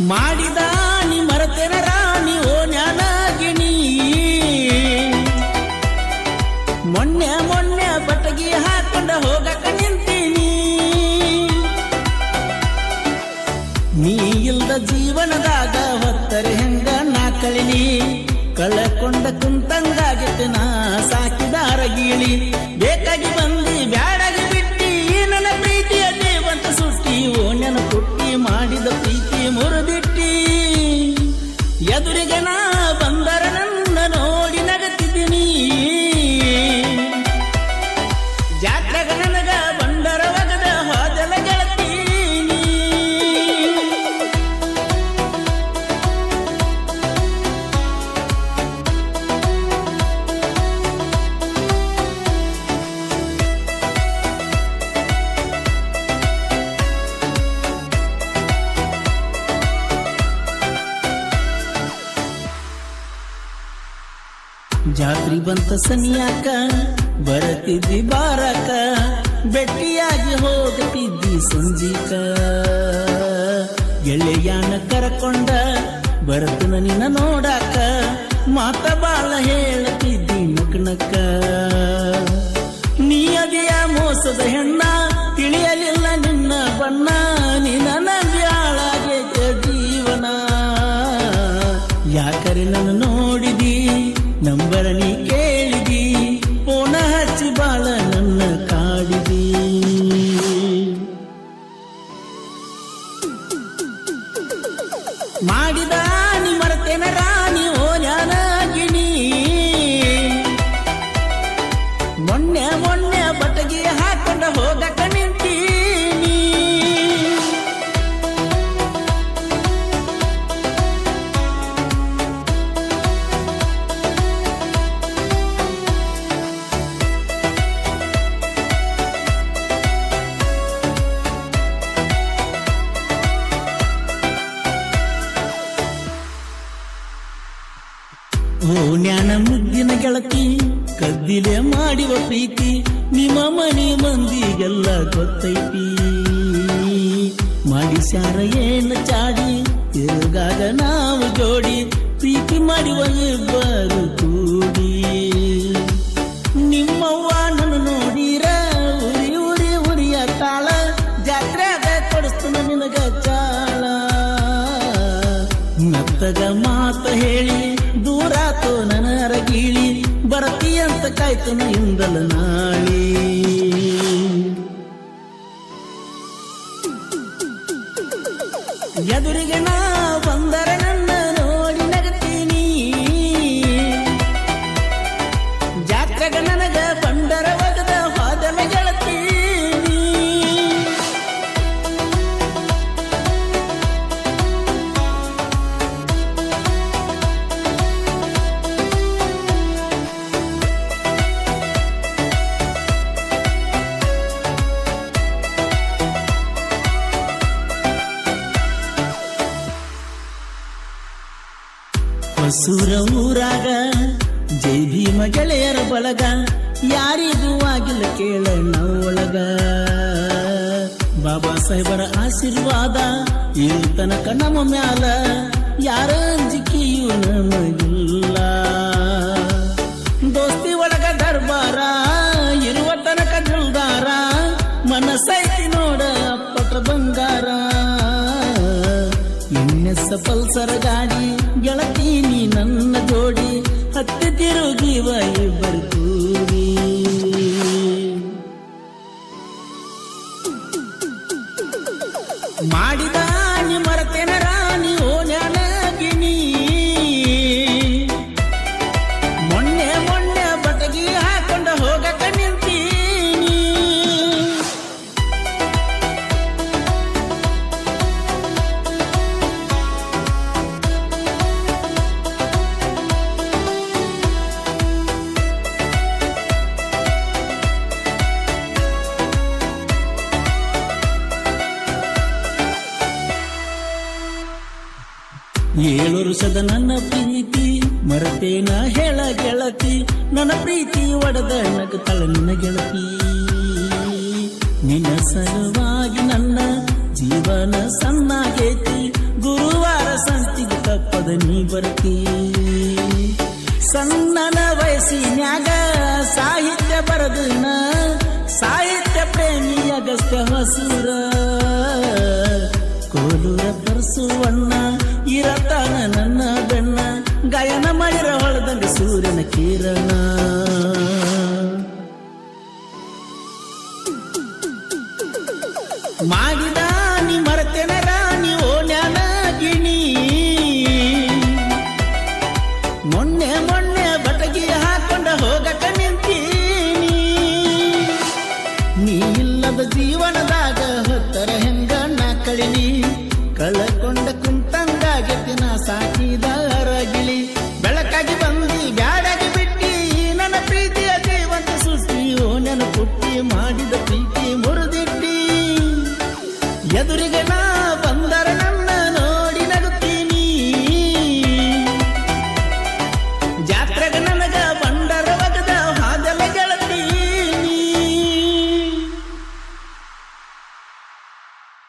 ಮಾಡಿದ ನೀ ಮರತೆನ ರಾಣಿ ಓ ಜ್ಞಾನಗಿಣಿ ಮೊನ್ನೆ ಮೊನ್ನೆ ಬಟಗಿ ಹಾಕೊಂಡ ಹೋಗಕ ನಿಂತೀನಿ ನೀ ಇಲ್ದ ಜೀವನದಾಗ ಹೊತ್ತರೆ ಹೆಂಗ ನಾ ಕಳಿಲಿ ಕಳಕೊಂಡ ಕುಂತಂಗಾಗಿತ್ತು ನಾ ಸಾಕಿದ ಅರಗಿಳಿ ಬೇಕಾಗಿ ಬಂದಿ ಬ್ಯಾಡಾಗಿ ಬಿಟ್ಟಿ ನನ್ನ ಪ್ರೀತಿಯ ದೇವಂತ ಸುಟ್ಟಿ ಓ ನೆನ ಪುಟ್ಟಿ ಮಾಡಿದ ಪ್ರೀತಿ ಮುರಿದಿಟ್ಟಿ ಎದುರಿಗೆ ನಾ ಬಂದರ ನನ್ನ ನೋಡಿ ನಗತಿದ್ದೀನಿ ಜಾತ್ರೆಗ ನನಗ ಬಂದರ ಒಗದ ಹೋದಲ ಗೆಳತೀನಿ ಜಾತ್ರಿ ಬಂತ ಸನಿಯಾಕ ಬರತಿದ್ದಿ ಬಾರಕ ಬೆಟ್ಟಿಯಾಗಿ ಹೋಗತಿದ್ದಿ ಸಂಜೀಕ ಗೆಳೆಯಾನ ಕರಕೊಂಡ ಬರತನ ನಿನ್ನ ನೋಡಾಕ ಮಾತ ಬಾಳ ಹೇಳತಿದ್ದಿ ನಕನಕ ನೀ ಅದಿಯ ಮೋಸದ ಹೆಣ್ಣ ತಿಳಿಯಲಿಲ್ಲ ನಿನ್ನ ಬಣ್ಣ ನಿನ್ನ ಬ್ಯಾಳಾಗೈತ ಜೀವನ ಯಾಕರೆ ನನ್ನ ನೋಡಿದಿ ನಂಬರ ನೀ ಕೇಳಿದಿ ಪೋನ ಹಚ್ಚಿ ಬಾಳ ನನ್ನ ಕಾಡಿದಿ ಮಾಡಿದ ನೀ ಮರತೆನ ರಾಣಿ ಓ ಜ್ಞಾನಗಿಣಿ ಮೊನ್ನೆ ಮೊನ್ನೆ ಬಟಗಿ ಹಾಕೊಂಡ ಹೋಗಕ ನಿಂತೀನಿ ಓ ಜ್ಞಾನ ಮುದ್ದಿನ ಗೆಳತಿ ಕದ್ದಿಲೆ ಮಾಡಿವ ಪ್ರೀತಿ ನಿಮ್ಮ ಮನೆ ಮಂದಿಗೆಲ್ಲ ಗೊತ್ತೈತಿ ಮಾಡಿಸ್ಯಾರ ಏನ ಚಾಡಿ ತಿರುಗಾಗ ನಾವು ಜೋಡಿ ಪ್ರೀತಿ ಮಾಡುವ ಇಬ್ಬರು ಕೂಡಿ ನಿಮ್ಮವ್ವ ನನ್ನ ನೋಡಿರ ಉರಿ ಉರಿ ಉರಿಯ ತಾಳ ಜಾತ್ರೆಗ ಕೊಡಿಸ್ತನ ನಿನಗ ಚಾಳ ನತ್ತಗ ಮಾತ ಹೇಳಿ ದೂರಾತೋ ನನ್ನ ಅರಗಿಳಿ ಬರತಿ ಅಂತ ಕಾಯ್ತನ ಇಂದಲ ನಾಳಿ ಎದುರಿಗೆ ನಾ ಬಂದರ ನನ್ನ ನೋಡಿ ನಗತೀನಿ ಜಾತ್ರೆಗ ನನಗ ಬಂದರ ಒಗದ ಹೋದಲ ಗೆಳತೀನಿ ಹೊಸೂರ ಊರಾಗ ಜೈ ಭೀಮ ಗೆಳೆಯರ ಬಳಗ ಯಾರಿಗೂ ಆಗಿಲ್ಲ ಕೇಳಣ್ಣ ಒಳಗ ಬಾಬಾ ಸಾಹೇಬರ ಆಶೀರ್ವಾದ ಇಲ್ ತನಕ ನಮ್ಮ ಮ್ಯಾಲ ಯಾರ ಅಂಜಿಕೆಯೂ ನಮಗಿಲ್ಲ ದೋಸ್ತಿ ಒಳಗ ದರ್ಬಾರ ಇರುವ ತನಕ ಜುಲ್ದಾರ ಮನಸ್ಸೈತಿ ನೋಡ ಅಪ್ಪಟ ಬಂಗಾರ ಇನ್ನೆಸ ಪಲ್ಸರ ಗಾಡಿ ಗೆಳತೀನಿ ನನ್ನ ಜೋಡಿ ಹತ್ತಿ ತಿರುಗಿವ ಇಬ್ಬರು ಕೂಡಿ ಮಾಡಿದ ನೀ ಮರತೆನ ರಾಣಿ ಓ ಜ್ಞಾನಗಿಣಿ ಮೊನ್ನೆ ಮೊನ್ನೆ ಬಟಗಿ ಹಾಕೊಂಡ ಹೋಗಕ ನಿಂತೀನಿ ಏಳು ವರ್ಷದ ನನ್ನ ಪ್ರೀತಿ ಮರತೇನ ಹೇಳ ಗೆಳತಿ ನನ್ನ ಪ್ರೀತಿ ಒಡೆದ ನಗತಳ ನಿನ್ನ ಗೆಳತಿ ನಿನ್ನ ಸಲುವಾಗಿ ನನ್ನ ಜೀವನ ಸಣ್ಣಾಗೈತಿ ಗುರುವಾರ ಸಂತಿಗೆ ತಪ್ಪದ ನೀ ಬರ್ತೀ ಸಣ್ಣನ ವಯಸ್ಸಿನ್ಯಾಗ ಸಾಹಿತ್ಯ ಬರದನ ಸಾಹಿತ್ಯ ಪ್ರೇಮಿ ಅಗಸ್ತ್ಯ ಹೊಸೂರ ಕೋಲೂರ ಪರಸುವಣ್ಣ ಇರತಾನ ನನ್ನ ಬೆನ್ನ ಗಾಯನ ಮಾಡಿರ ಹೊಳದಂಗ ಸೂರ್ಯನ ಕಿರಣ ಮಾಡಿದ ನೀ ಮರತೆನ ರಾಣಿ ಓ ಗಿಣಿ ಮೊನ್ನೆ ಬಟಗಿ ಹಾಕೊಂಡ ಹೋಗಕ ನಿಂತೀನಿ ನೀ ಇಲ್ಲದ ಜೀವನದಾಗ ಹೊತ್ತರ ಹೆಂಗ ನಾ ಕಳಿಲಿ ಕಳಕೊಂಡ ಕುಂತಂಗಾಗೆತ್ತಿನ ಸಾಕಿದ ಅರಗಿಳಿ ಬೆಳಕಾಗಿ ಬಂದಿ ಬ್ಯಾಡಾಗಿ ಬಿಟ್ಟಿ ನನ್ನ ಪ್ರೀತಿಯ ಜೀವಂತ ಸೃಷ್ಟಿ ಓ ನನ್ನ ಪುಟ್ಟಿ ಮಾಡಿದ ಪ್ರೀತಿ ಮುರಿದಿಟ್ಟಿ ಎದುರಿಗೆ ನಾ ಬಂದರ ನನ್ನ ನೋಡಿ ನಗುತ್ತೀನಿ ಜಾತ್ರೆ